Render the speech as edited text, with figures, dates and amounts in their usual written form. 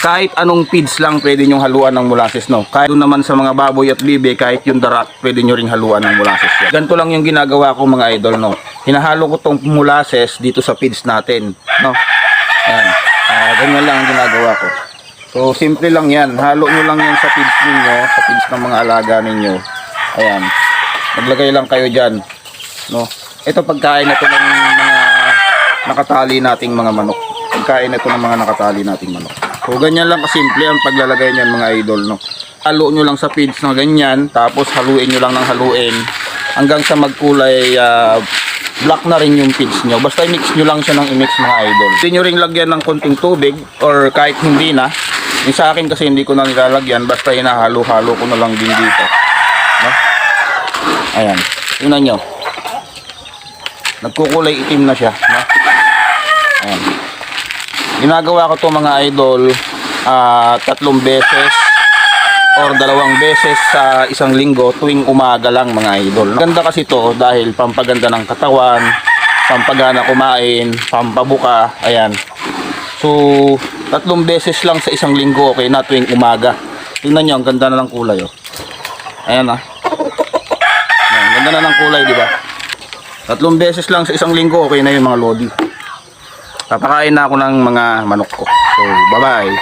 kahit anong feeds lang pwede nyong haluan ng molasses, no? Kahit doon naman sa mga baboy at bibe, kahit yung darat, pwede nyo ring haluan ng molasses yan. Ganito lang yung ginagawa ko mga idol, no? Hinahalo ko tong molasses dito sa feeds natin, no? Ayan. Ganyan lang ang ginagawa ko. So, simple lang yan. Halo nyo lang yan sa feeds ninyo, sa feeds ng mga alaga ninyo. Ayan. Maglagay lang kayo dyan, no? Ito pagkain na to ng mga nakatali nating mga manok. Pagkain na to ng mga nakatali nating manok. So, ganyan lang kasimple ang paglalagay niyan mga idol, no? Halo nyo lang sa feeds na ganyan, tapos haluin nyo lang ng haluin hanggang sa magkulay black na rin yung feeds nyo. Basta i-mix nyo lang siya ng i-mix mga idol. Hindi nyo rin lagyan ng konting tubig or kahit hindi na. Yung sa akin kasi hindi ko na nilalagyan, basta hinahalo-halo ko na lang din dito, no? Ayan, tingnan nyo. Nagkukulay itim na siya, no? Ayan. Ginagawa ko to mga idol 3 beses or 2 beses sa isang linggo tuwing umaga lang mga idol. Ganda kasi to dahil pampaganda ng katawan, pampagana kumain, pampabuka, ayan. So 3 beses lang sa isang linggo, okay na, tuwing umaga. Tingnan nyo, ang ganda na ng kulay, oh. Ayan, ah. Ayan, ganda na ng kulay, di ba? 3 beses lang sa isang linggo, okay na yung mga lodi. Papakain na ako ng mga manok ko. So, bye-bye.